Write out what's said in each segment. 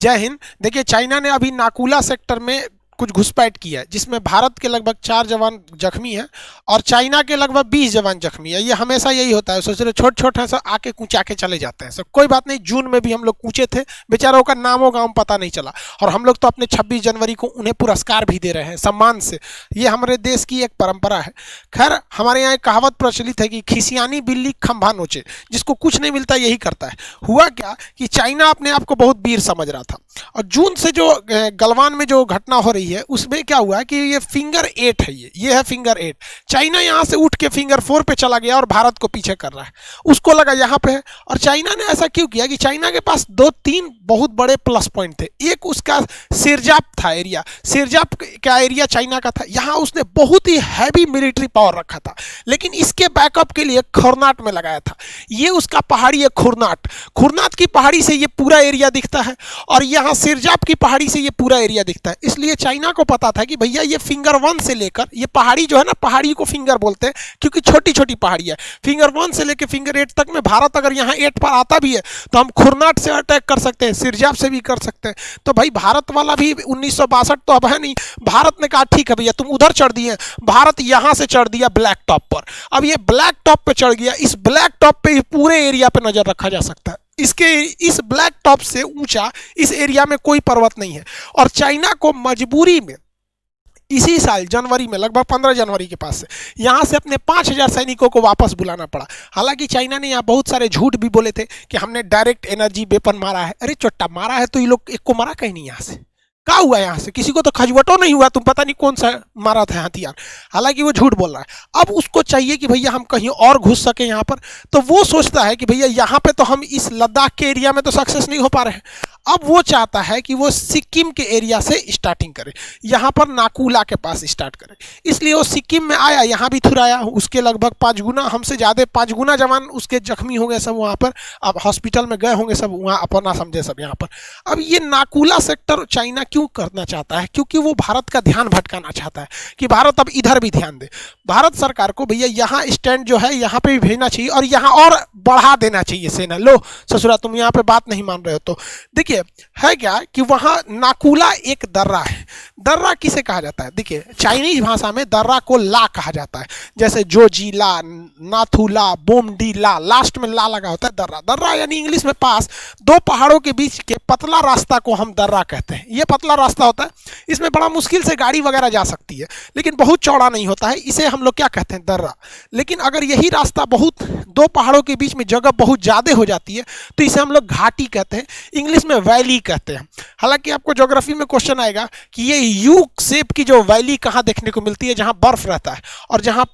जय हिंद। देखिए, चाइना ने अभी नाकुला सेक्टर में कुछ घुसपैठ किया है जिसमें भारत के लगभग 4 जवान जख्मी हैं और चाइना के लगभग 20 जवान जख्मी है। ये हमेशा यही होता है, सोच रहे छोटे छोटे से आके कूचा के चले जाते हैं। सब कोई बात नहीं, जून में भी हम लोग कूचे थे, बेचारों का नामो गाँव पता नहीं चला और हम लोग तो अपने 26 जनवरी को उन्हें पुरस्कार भी दे रहे हैं सम्मान से। ये हमारे देश की एक परंपरा है। खैर, हमारे यहाँ एक कहावत प्रचलित है कि खिसियानी बिल्ली खंभा नोचे, जिसको कुछ नहीं मिलता यही करता है। हुआ क्या कि चाइना अपने आप को बहुत वीर समझ रहा था और जून से जो गलवान में जो घटना हो रही है उसमें क्या हुआ है कि ये फिंगर 8 है, ये है फिंगर 8। चाइना यहां से उठ के फिंगर 4 पे चला गया और भारत को पीछे कर रहा है। उसको लगा यहां पे है। और चाइना ने ऐसा क्यों किया कि चाइना के पास 2-3 बहुत बड़े प्लस पॉइंट थे। एक उसका सिरजाप था एरिया, सिरजाप का एरिया चाइना का था, यहां उसने बहुत ही हैवी मिलिट्री पावर रखा था। लेकिन इसके बैकअप के लिए खुरनाट में लगाया था। ये उसका पहाड़ी है खुरनाट, खुरनाट की पहाड़ी से ये पूरा एरिया दिखता है और यहाँ सिरजाप की पहाड़ी से ये पूरा एरिया दिखता है। इसलिए चाइना को पता था कि भैया ये फिंगर 1 से लेकर ये पहाड़ी जो है ना, पहाड़ी को फिंगर बोलते हैं क्योंकि छोटी छोटी पहाड़ी है। फिंगर 1 से लेकर फिंगर 8 तक में भारत अगर यहाँ 8 पर आता भी है तो हम खुरनाट से अटैक कर सकते हैं, सिरजाप से भी कर सकते हैं। तो भाई भारत वाला भी 1962 तो अब है नहीं। भारत ने कहा ठीक है भैया, तुम उधर चढ़ दिए, भारत यहाँ से चढ़ दिया ब्लैक टॉप पर। अब ये ब्लैक टॉप पे चढ़ गया, इस ब्लैक टॉप पे पूरे एरिया पे नजर रखा जा सकता है। इस ब्लैक टॉप से ऊंचा इस एरिया में कोई पर्वत नहीं है। और चाइना को मजबूरी में इसी साल जनवरी में, लगभग 15 जनवरी के पास से यहाँ से अपने 5000 सैनिकों को वापस बुलाना पड़ा। हालांकि चाइना ने यहाँ बहुत सारे झूठ भी बोले थे कि हमने डायरेक्ट एनर्जी वेपन मारा है। अरे चोट्टा, मारा है तो ये लोग एक को मारा कहीं नहीं। यहाँ से क्या हुआ, यहाँ से किसी को तो खजवटो नहीं हुआ, तुम पता नहीं कौन सा मारा था हथियार। हालांकि वो झूठ बोल रहा है। अब उसको चाहिए कि भैया हम कहीं और घुस सके यहाँ पर, तो वो सोचता है कि भैया यहाँ पे तो हम इस लद्दाख के एरिया में तो सक्सेस नहीं हो पा रहे हैं। अब वो चाहता है कि वो सिक्किम के एरिया से स्टार्टिंग करे, यहाँ पर नाकुला के पास स्टार्ट करे। इसलिए वो सिक्किम में आया, यहाँ भी थुराया, उसके लगभग 5 गुना, हमसे ज़्यादा 5 गुना जवान उसके जख्मी हो गए सब वहाँ पर। अब हॉस्पिटल में गए होंगे सब, वहाँ अपना समझे सब यहाँ पर। अब ये नाकुला सेक्टर चाइना क्यों करना चाहता है? क्योंकि वो भारत का ध्यान भटकाना चाहता है कि भारत अब इधर भी ध्यान दे। भारत सरकार को भैया यहाँ स्टैंड जो है यहाँ पे भी भेजना चाहिए और यहाँ और बढ़ा देना चाहिए सेना। लो ससुरा, तुम यहाँ पे बात नहीं मान रहे हो तो देखिए है क्या कि वहां नाकुला एक दर्रा है। दर्रा किसे कहा जाता है? देखिए, चाइनीज भाषा में दर्रा को ला कहा जाता है, जैसे जोजीला, नाथुला, बोमडीला, लास्ट में ला लगा होता है। दर्रा, दर्रा यानी इंग्लिश में पास, 2 पहाड़ों के बीच के पतला रास्ता को हम दर्रा कहते हैं। ये पतला रास्ता होता है, इसमें बड़ा मुश्किल से गाड़ी वगैरह जा सकती है, लेकिन बहुत चौड़ा नहीं होता है, इसे हम लोग क्या कहते हैं? दर्रा। लेकिन अगर यही रास्ता बहुत 2 पहाड़ों के बीच में जगह बहुत ज़्यादा हो जाती है तो इसे हम लोग घाटी कहते हैं, इंग्लिश में वैली कहते हैं। हालांकि आपको ज्योग्राफी में क्वेश्चन आएगा कि ये यू शेप की जो वैली कहाँ देखने को मिलती है, जहाँ बर्फ रहता है, और जहाँ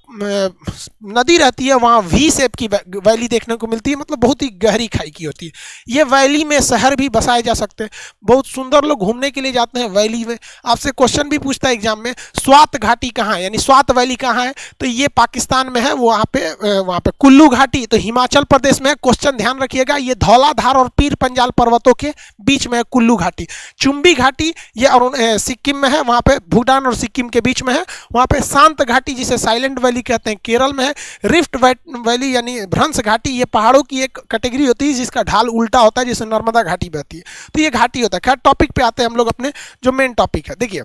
नदी रहती है वहाँ वी शेप की वैली देखने को मिलती है, मतलब बहुत ही गहरी खाई की होती है। ये वैली में शहर भी बसाए जा सकते हैं, बहुत सुंदर लोग घूमने के लिए जाते हैं वैली में। आपसे क्वेश्चन भी पूछता है एग्जाम में, स्वात घाटी कहाँ है, यानी स्वात वैली कहाँ है, तो ये पाकिस्तान में है, वहाँ पे कुल्लू घाटी तो हिमाचल प्रदेश में। क्वेश्चन ध्यान रखिएगा, ये धौलाधार और पीर पंजाल पर्वतों के बीच में है कुल्लू घाटी। चुम्बी घाटी ये सिक्किम में है, वहाँ पे भूटान और सिक्किम के बीच में है। वहाँ पे शांत घाटी जिसे साइलेंट वैली कहते हैं केरल में है। रिफ्ट वैली यानी भ्रंश घाटी, ये पहाड़ों की एक कैटेगरी होती है जिसका ढाल उल्टा होता है, जिसे नर्मदा घाटी बहती है, तो ये घाटी होता है। खैर, टॉपिक पे आते हैं हम लोग, अपने जो मेन टॉपिक है। देखिए,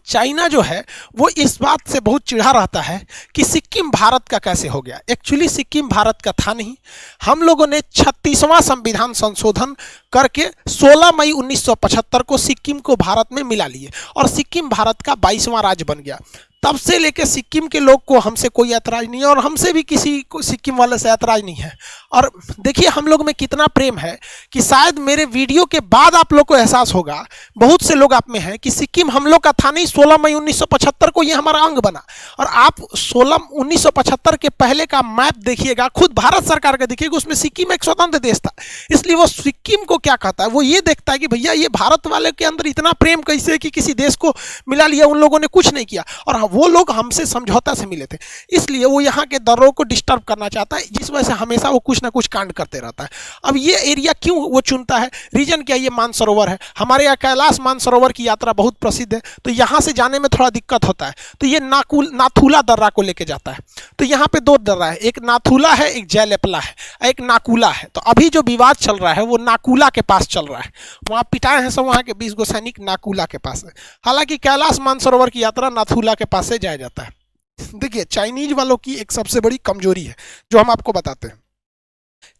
चाइना जो है वो इस बात से बहुत चिढ़ा रहता है कि सिक्किम भारत का कैसे हो गया। एक्चुअली सिक्किम भारत का था नहीं। हम लोगों ने 36वां संविधान संशोधन करके 16 मई 1975 को सिक्किम को भारत में मिला लिए और सिक्किम भारत का 22वां राज्य बन गया। तब से लेकर सिक्किम के लोग को हमसे कोई ऐतराज नहीं है और हमसे भी किसी को सिक्किम वाले से ऐतराज नहीं है। और देखिए हम लोग में कितना प्रेम है कि शायद मेरे वीडियो के बाद आप लोग को एहसास होगा, बहुत से लोग आप में हैं, कि सिक्किम हम लोग का था नहीं, 16 मई 1975 को ये हमारा अंग बना। और आप 1975 के पहले का मैप देखिएगा, खुद भारत सरकार का देखिएगा, उसमें सिक्किम एक स्वतंत्र देश था। इसलिए वो सिक्किम को क्या कहता है, वो ये देखता है कि भैया ये भारत वाले के अंदर इतना प्रेम कैसे कि किसी देश को मिला लिया, उन लोगों ने कुछ नहीं किया। और वो लोग हमसे समझौता से मिले थे, इसलिए वो यहाँ के दरों को डिस्टर्ब करना चाहता है, जिस वजह से हमेशा वो कुछ ना कुछ कांड करते रहता है। अब ये एरिया क्यों वो चुनता है, रीजन क्या, ये मानसरोवर है। हमारे यहाँ कैलाश मानसरोवर की यात्रा बहुत प्रसिद्ध है, तो यहाँ से जाने में थोड़ा दिक्कत होता है, तो ये नाथुला दर्रा को लेके जाता है। तो यहाँ पे दो दर्रा है, एक नाथुला है, एक जयलेपला है, एक नाकुला है। तो अभी जो विवाद चल रहा है वो नाकुला के पास चल रहा है, वहाँ पिटाए हैं सब वहाँ के 20 गो सैनिक नाकुला के पास है। हालांकि कैलाश मानसरोवर की यात्रा नाथुला के पास से जाया जाता है। देखिए चाइनीज वालों की एक सबसे बड़ी कमजोरी है जो हम आपको बताते हैं,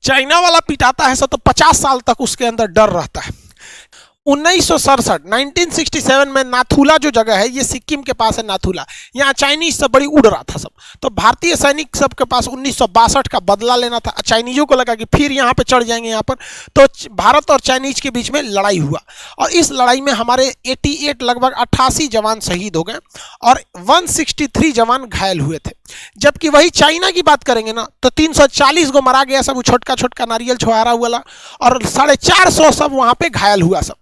चाइना वाला पिटाता है तो 50 साल तक उसके अंदर डर रहता है। 1967 में नाथुला जो जगह है ये सिक्किम के पास है, नाथुला, यहाँ चाइनीज सब बड़ी उड़ रहा था सब, तो भारतीय सैनिक सब के पास 1962 का बदला लेना था। चाइनीजों को लगा कि फिर यहाँ पे चढ़ जाएंगे यहाँ पर, तो भारत और चाइनीज के बीच में लड़ाई हुआ और इस लड़ाई में हमारे 88 लगभग 88 जवान शहीद हो गए और 163 जवान घायल हुए थे। जबकि वही चाइना की बात करेंगे ना तो 340 को मारा गया, सब छोटका छोटका नारियल छुहारा हुआ, और 450 सब वहाँ पे घायल हुआ सब।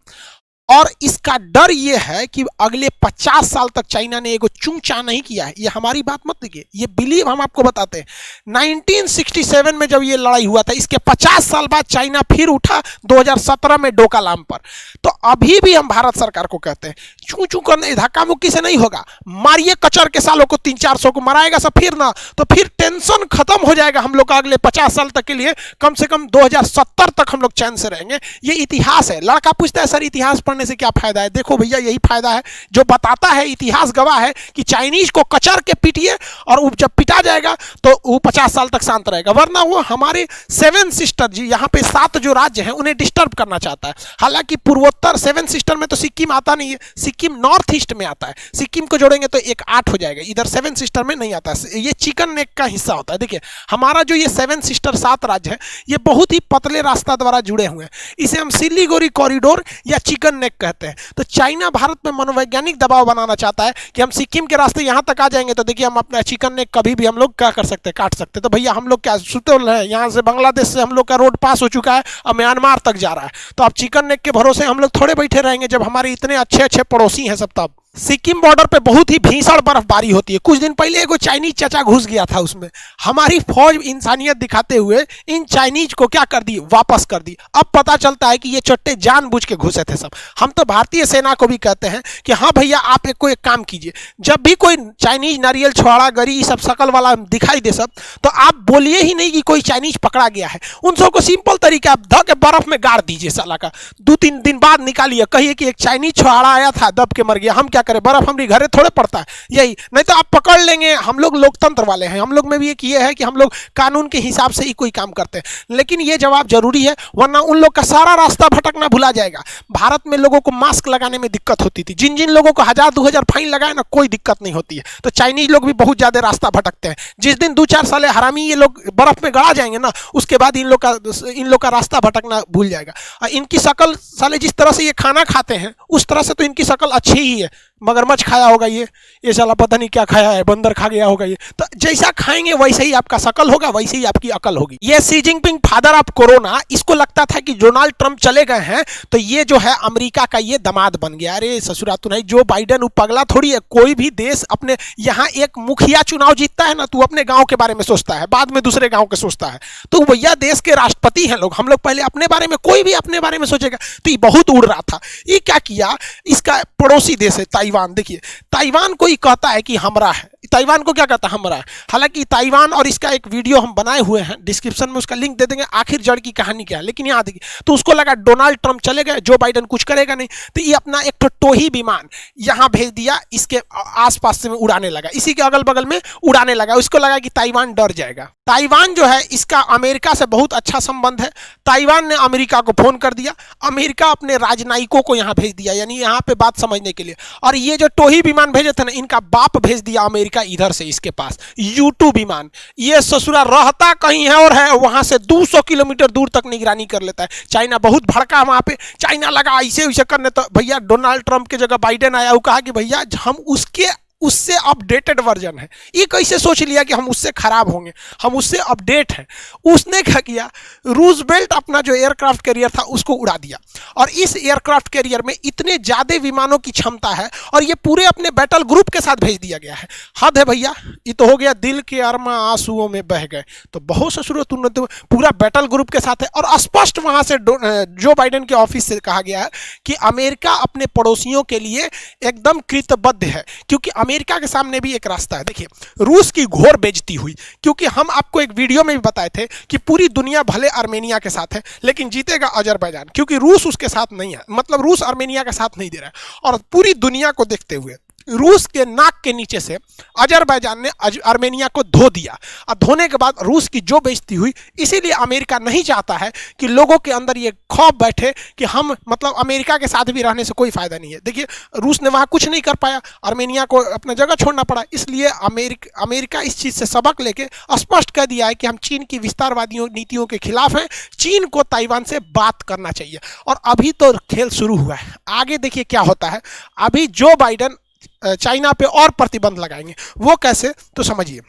और इसका डर ये है कि अगले 50 साल तक चाइना ने एगो चूंचा नहीं किया है। ये हमारी बात मत देखिए, ये बिलीव हम आपको बताते हैं। 1967 में जब ये लड़ाई हुआ था, इसके 50 साल बाद चाइना फिर उठा 2017 में डोकालाम पर। तो अभी भी हम भारत सरकार को कहते हैं चू चू करने धक्का मुक्की से नहीं होगा, मारिए कचर के सालों को 300-400 को मराएगा सब फिर ना, तो फिर टेंशन खत्म हो जाएगा हम लोग का अगले 50 साल तक के लिए। कम से कम 2070 तक हम लोग चैन से रहेंगे। ये इतिहास है। लड़का पूछता है सर इतिहास पढ़ने से क्या फायदा है, देखो भैया यही फायदा है जो बताता है, इतिहास गवाह है कि चाइनीज को कचर के पीटिए और जब पिटा जाएगा तो वो 50 साल तक शांत रहेगा, वरना वो हमारे 7 सिस्टर जी यहाँ पे 7 जो राज्य हैं उन्हें डिस्टर्ब करना चाहता है। हालांकि पूर्वोत्तर 7 सिस्टर में तो सिक्किम आता नहीं है, सिक्किम नॉर्थ ईस्ट में आता है, सिक्किम को जोड़ेंगे तो एक 8 हो जाएगा, इधर 7 सिस्टर में नहीं आता है, ये चिकन नेक का हिस्सा होता है। देखिए हमारा जो ये 7 सिस्टर 7 राज्य है ये बहुत ही पतले रास्ता द्वारा जुड़े हुए हैं, इसे हम सिलीगुड़ी कॉरिडोर या चिकन नेक कहते हैं। तो चाइना भारत में मनोवैज्ञानिक दबाव बनाना चाहता है कि हम सिक्किम के रास्ते यहां तक आ जाएंगे तो देखिए हम अपना चिकन नेक कभी भी हम लोग क्या कर सकते हैं, काट सकते हैं। तो भैया हम लोग क्या सुतल है, यहाँ से बांग्लादेश से हम लोग का रोड पास हो चुका है और म्यांमार तक जा रहा है, तो अब चिकन नेक के भरोसे हम लोग थोड़े बैठे रहेंगे जब हमारे इतने अच्छे अच्छे पड़ोसी हैं सब। तब सिक्किम बॉर्डर पे बहुत ही भीषण बर्फबारी होती है। कुछ दिन पहले एगो चाइनीज चाचा घुस गया था उसमें, हमारी फौज इंसानियत दिखाते हुए इन चाइनीज को क्या कर दी, वापस कर दी। अब पता चलता है कि ये चट्टे जानबूझ के घुसे थे सब। हम तो भारतीय सेना को भी कहते हैं कि हाँ भैया आप एक काम कीजिए, जब भी कोई चाइनीज नारियल छुआड़ा गरी सब शकल वाला दिखाई दे सब, तो आप बोलिए ही नहीं कि कोई चाइनीज पकड़ा गया है, उन सबको सिंपल तरीका आप ध के बर्फ में गाड़ दीजिए साला का, 2-3 दिन बाद निकालिए, कहिए कि एक चाइनीज छुआड़ा आया था दब के मर गया, हम क्या करें, बर्फ हमारी घरे थोड़े पड़ता है यही, नहीं तो आप पकड़ लेंगे। हम लोग लोकतंत्र वाले हैं, हम लोग में भी एक ये है कि हम लोग कानून के हिसाब से ही कोई काम करते हैं, लेकिन ये जवाब जरूरी है वरना उन लोग का सारा रास्ता भटकना भुला जाएगा। भारत में लोगों को मास्क लगाने में दिक्कत होती थी, जिन जिन लोगों को 1000-2000 फाइन लगाए ना कोई दिक्कत नहीं होती है, तो चाइनीज लोग भी बहुत ज्यादा रास्ता भटकते हैं। जिस दिन 2-4 साले हरामी ये लोग बर्फ में गड़ा जाएंगे ना उसके बाद इन लोग का रास्ता भटकना भूल जाएगा। इनकी शक्ल साले जिस तरह से ये खाना खाते हैं उस तरह से तो इनकी शक्ल अच्छी ही है, मगरमच्छ खाया होगा ये साला पता नहीं क्या खाया है, बंदर खा गया होगा ये, तो जैसा खाएंगे वैसे ही आपका शकल होगा, वैसे ही आपकी अकल होगी। ये Xi Jinping father of corona, इसको लगता था कि डोनाल्ड ट्रंप चले गए हैं तो ये जो है अमेरिका का ये दामाद बन गया। अरे ससुरा तो नहीं, जो बाइडेन वो पगला थोड़ी है। कोई भी देश अपने यहाँ एक मुखिया चुनाव जीतता है ना, तू अपने गांव के बारे में सोचता है, बाद में दूसरे गांव के सोचता है। तो भैया देश के राष्ट्रपति हैं लोग, हम लोग पहले अपने बारे में, कोई भी अपने बारे में सोचेगा। तो ये बहुत उड़ रहा था। ये क्या किया, इसका पड़ोसी देश है ताइवान, देखिए ताइवान को ही कहता है कि हमरा है, ताइवान को क्या कहता है, हमरा है। हालांकि ताइवान और इसका एक वीडियो हम बनाए हुए हैं, डिस्क्रिप्शन में उसका लिंक दे देंगे, आखिर जड़ की कहानी क्या है। लेकिन यहाँ देखिए, तो उसको लगा डोनाल्ड ट्रंप चले गए, जो बाइडेन कुछ करेगा नहीं, तो ये अपना एक टोही विमान यहाँ भेज दिया, इसके आसपास से में उड़ाने लगा, इसी के अगल बगल में उड़ाने लगा। उसको लगा कि ताइवान डर जाएगा। ताइवान जो है इसका अमेरिका से बहुत अच्छा संबंध है। ताइवान ने अमेरिका को फोन कर दिया, अमेरिका अपने राजनयिकों को यहाँ भेज दिया, यानी यहाँ पे बात समझने के लिए। और ये जो टोही विमान भेजे थे ना, इनका बाप भेज दिया अमेरिका इधर से इसके पास U2 विमान। ये ससुरा रहता कहीं है और है वहां से 200 किलोमीटर दूर तक निगरानी कर लेता है। चाइना बहुत भड़का वहां पे, चाइना लगा ऐसे वैसे करने, तो भैया डोनाल्ड ट्रंप की जगह बाइडेन आया, वो कहा कि भैया हम उसके उससे अपडेटेड वर्जन है। ये कैसे सोच लिया कि हम उससे खराब होंगे, हम उससे अपडेट हैं। उसने क्या किया, रूजवेल्ट अपना जो एयरक्राफ्ट कैरियर था उसको उड़ा दिया, और इस एयरक्राफ्ट कैरियर में इतने ज्यादा विमानों की क्षमता है, और ये पूरे अपने बैटल ग्रुप के साथ भेज दिया गया है। हद है भैया, ये तो हो गया दिल के अरमा आंसुओं में बह गए। तो बहुत ससुर तुमने तो पूरा बैटल ग्रुप के साथ है, और स्पष्ट वहां से जो बाइडेन के ऑफिस से कहा गया है कि अमेरिका अपने पड़ोसियों के लिए एकदम कृतबद्ध है, क्योंकि अमेरिका के सामने भी एक रास्ता है। देखिए, रूस की घोर बेइज्जती हुई, क्योंकि हम आपको एक वीडियो में भी बताए थे कि पूरी दुनिया भले आर्मेनिया के साथ है लेकिन जीतेगा अजरबैजान, क्योंकि रूस उसके साथ नहीं है, मतलब रूस आर्मेनिया का साथ नहीं दे रहा है। और पूरी दुनिया को देखते हुए रूस के नाक के नीचे से अजरबैजान ने आर्मेनिया को धो दिया, और धोने के बाद रूस की जो बेइज्जती हुई, इसीलिए अमेरिका नहीं चाहता है कि लोगों के अंदर ये खौफ बैठे कि हम मतलब अमेरिका के साथ भी रहने से कोई फायदा नहीं है। देखिए, रूस ने वहां कुछ नहीं कर पाया, आर्मेनिया को अपना जगह छोड़ना पड़ा, इसलिए अमेरिका इस चीज से सबक लेके स्पष्ट कर दिया है कि हम चीन की विस्तारवादियों नीतियों के खिलाफ हैं, चीन को ताइवान से बात करना चाहिए। और अभी तो खेल शुरू हुआ है, आगे देखिए क्या होता है। अभी जो बाइडेन चाइना पे और प्रतिबंध लगाएंगे, वो कैसे, तो समझिए।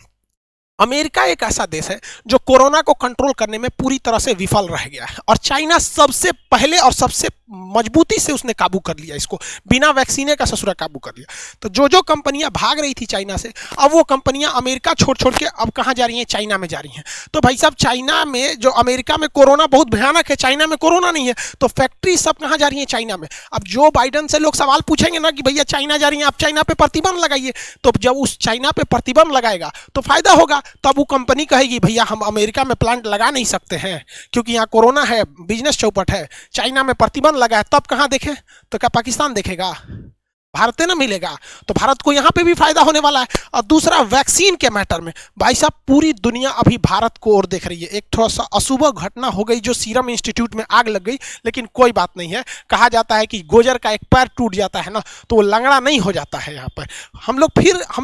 अमेरिका एक ऐसा देश है जो कोरोना को कंट्रोल करने में पूरी तरह से विफल रह गया है, और चाइना सबसे पहले और सबसे मजबूती से उसने काबू कर लिया इसको, बिना वैक्सीने का ससुरा काबू कर लिया। तो जो जो कंपनियां भाग रही थी चाइना से, अब वो कंपनियां अमेरिका छोड़ छोड़ के अब कहां जा रही हैं, चाइना में जा रही हैं। तो भाई साहब, चाइना में जो अमेरिका में कोरोना बहुत भयानक है, चाइना में कोरोना नहीं है, तो फैक्ट्री सब कहां जा रही है, चाइना में। अब जो बाइडेन से लोग सवाल पूछेंगे ना कि भैया चाइना जा रही है, आप चाइना पे प्रतिबंध लगाइए, तो जब उस चाइना पे प्रतिबंध लगाएगा तो फायदा होगा। तब वो कंपनी कहेगी भैया हम अमेरिका में प्लांट लगा नहीं सकते हैं क्योंकि यहाँ कोरोना है, बिजनेस चौपट है, चाइना में प्रतिबंध लगा है। तब कहाँ देखें, तो क्या पाकिस्तान देखेगा, भारत ना मिलेगा। तो भारत को यहां पे भी फायदा होने वाला है। और दूसरा, वैक्सीन के मैटर में भाई साहब पूरी दुनिया अभी भारत को और देख रही है। एक थोड़ा सा अशुभ घटना हो गई जो सीरम इंस्टीट्यूट में आग लग गई, लेकिन कोई बात नहीं है। कहा जाता है कि गोजर का एक पैर टूट जाता है ना तो वो लंगड़ा नहीं हो जाता है। यहाँ पर हम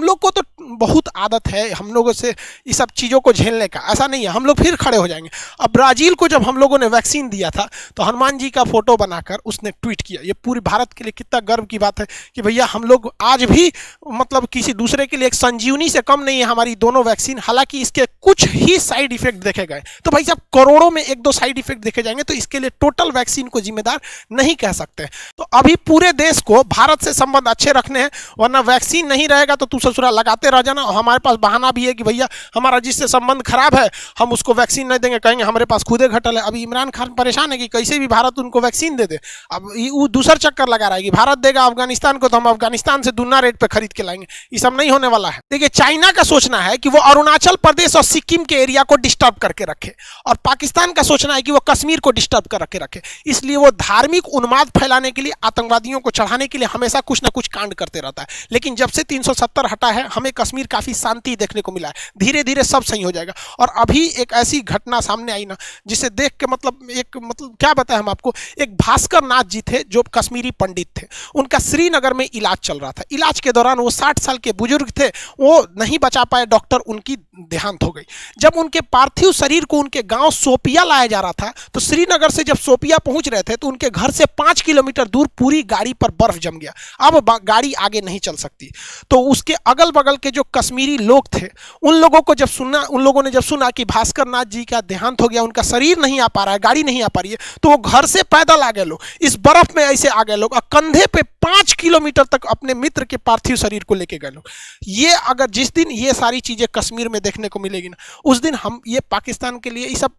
लोग को तो बहुत आदत है हम लोगों से ये सब चीज़ों को झेलने का, ऐसा नहीं है, हम लोग फिर खड़े हो जाएंगे। अब ब्राज़ील को जब हम लोगों ने वैक्सीन दिया था तो हनुमान जी का फोटो बनाकर उसने ट्वीट किया। ये पूरी भारत के लिए कितना गर्व की बात है कि भैया हम लोग आज भी मतलब किसी दूसरे के लिए एक संजीवनी से कम नहीं है हमारी दोनों वैक्सीन। हालांकि इसके कुछ ही साइड इफेक्ट देखे गए, तो भाई साहब करोड़ों में एक दो साइड इफेक्ट देखे जाएंगे, तो इसके लिए टोटल वैक्सीन को जिम्मेदार नहीं कह सकते। तो अभी पूरे देश को भारत से संबंध अच्छे रखने हैं, वरना वैक्सीन नहीं रहेगा तो तू ससुरा लगाते रह जाना। और हमारे पास बहाना भी है कि भैया हमारा जिससे संबंध खराब है हम उसको वैक्सीन नहीं देंगे, कहेंगे हमारे पास खुदे घटल है। अभी इमरान खान परेशान है कि कैसे भी भारत उनको वैक्सीन दे दे। अब वो दूसरा चक्कर लगा रहा है कि भारत देगा अफगानिस्तान को तो हम अफगानिस्तान से दुना रेट पे खरीद के लाएंगे। ये सब नहीं होने वाला है। देखिए, चाइना का सोचना है कि वो अरुणाचल प्रदेश और सिक्किम के एरिया को डिस्टर्ब करके रखे, और पाकिस्तान का सोचना है कि वो कश्मीर को डिस्टर्ब करके रखे। इसलिए वो धार्मिक उन्माद फैलाने के लिए, आतंकवादियों को चढ़ाने के लिए हमेशा कुछ ना कुछ कांड करते रहता है। लेकिन जब से 370 हटा है हमें कश्मीर काफी शांति देखने को मिला है। धीरे धीरे सब सही हो जाएगा। और अभी एक ऐसी घटना सामने आई ना जिसे देख के मतलब क्या बताएं हम आपको। एक भास्कर नाथ जी थे जो कश्मीरी पंडित थे, उनका श्रीनगर में इलाज चल रहा था। इलाज के दौरान वो 60 साल के बुजुर्ग थे, वो नहीं बचा पाए डॉक्टर, उनकी देहांत हो गई। जब उनके पार्थिव शरीर को उनके गांव सोपिया लाया जा रहा था तो श्रीनगर से जब सोपिया पहुंच रहे थे तो उनके घर से 5 किलोमीटर दूर पूरी गाड़ी पर बर्फ जम गया। अब गाड़ी आगे नहीं चल सकती। तो उसके अगल बगल के जो कश्मीरी लोग थे उन लोगों ने जब सुना कि भास्कर नाथ जी का देहांत हो गया, उनका शरीर नहीं आ पा रहा है, गाड़ी नहीं आ पा रही है, तो वो घर से पैदल आ गए लोग, इस बर्फ में ऐसे आ गए लोग, और कंधे पे 5 किलोमीटर तक अपने मित्र के पार्थिव शरीर को लेके गए लोग। ये अगर जिस दिन ये सारी चीजें कश्मीर में देखने को मिलेगी ना, उस दिन हम ये पाकिस्तान के लिए ये सब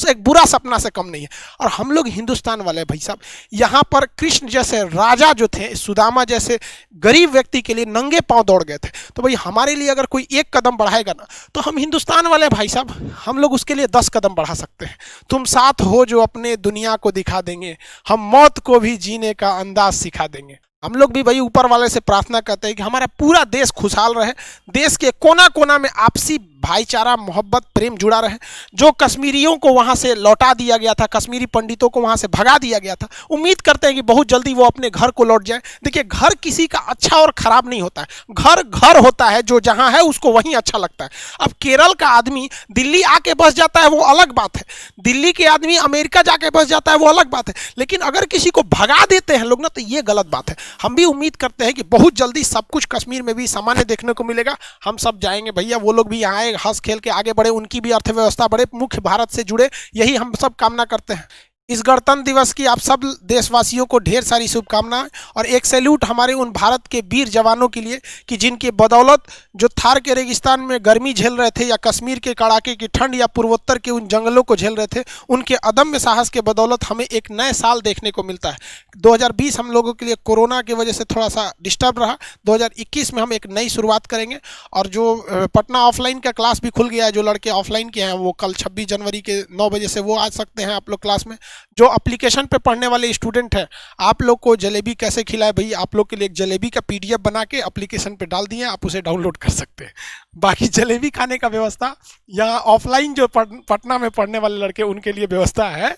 एक बुरा सपना से कम नहीं है। और हम लोग हिंदुस्तान वाले भाई साहब, यहाँ पर कृष्ण जैसे राजा जो थे, सुदामा जैसे गरीब व्यक्ति के लिए नंगे पांव दौड़ गए थे। तो भाई हमारे लिए अगर कोई एक कदम बढ़ाएगा ना तो हम हिंदुस्तान वाले भाई साहब, हम लोग उसके लिए 10 कदम बढ़ा सकते हैं। तुम साथ हो जो अपने दुनिया को दिखा देंगे, हम मौत को भी जीने का अंदाज सिखा देंगे। हम लोग भी भाई ऊपर वाले से प्रार्थना करते हैं कि हमारा पूरा देश खुशहाल रहे, देश के कोना कोना में आपसी भाईचारा, मोहब्बत, प्रेम जुड़ा रहे। जो कश्मीरियों को वहाँ से लौटा दिया गया था, कश्मीरी पंडितों को वहाँ से भगा दिया गया था, उम्मीद करते हैं कि बहुत जल्दी वो अपने घर को लौट जाए। देखिए, घर किसी का अच्छा और खराब नहीं होता है, घर घर होता है, जो जहाँ है उसको वहीं अच्छा लगता है। अब केरल का आदमी दिल्ली आके बस जाता है, वो अलग बात है, दिल्ली के आदमी अमेरिका जाके बस जाता है, वो अलग बात है, लेकिन अगर किसी को भगा देते हैं लोग ना, तो ये गलत बात है। हम भी उम्मीद करते हैं कि बहुत जल्दी सब कुछ कश्मीर में भी सामान्य देखने को मिलेगा। हम सब जाएंगे भैया, वो लोग भी यहाँ आए, हंस खेल के आगे बढ़े, उनकी भी अर्थव्यवस्था बढ़े, मुख्य भारत से जुड़े, यही हम सब कामना करते हैं। इस गणतंत्र दिवस की आप सब देशवासियों को ढेर सारी शुभकामनाएं, और एक सैल्यूट हमारे उन भारत के वीर जवानों के लिए कि जिनके बदौलत जो थार के रेगिस्तान में गर्मी झेल रहे थे, या कश्मीर के कड़ाके की ठंड, या पूर्वोत्तर के उन जंगलों को झेल रहे थे, उनके अदम्य साहस के बदौलत हमें एक नए साल देखने को मिलता है। 2020 हम लोगों के लिए कोरोना की वजह से थोड़ा सा डिस्टर्ब रहा, 2021 में हम एक नई शुरुआत करेंगे। और जो पटना ऑफलाइन का क्लास भी खुल गया है, जो लड़के ऑफलाइन के हैं वो कल 26 जनवरी के 9 बजे से वो आ सकते हैं आप लोग क्लास में। जो एप्लीकेशन पे पढ़ने वाले स्टूडेंट हैं, आप लोग को जलेबी कैसे खिलाए भैया, आप लोग के लिए एक जलेबी का PDF बना के एप्लीकेशन पे डाल दिए, आप उसे डाउनलोड कर सकते हैं। बाकी जलेबी खाने का व्यवस्था यहाँ ऑफलाइन जो पटना में पढ़ने वाले लड़के उनके लिए व्यवस्था है,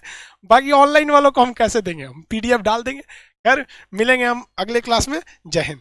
बाकी ऑनलाइन वालों को हम कैसे देंगे, हम PDF डाल देंगे। खैर, मिलेंगे हम अगले क्लास में। जय हिंद।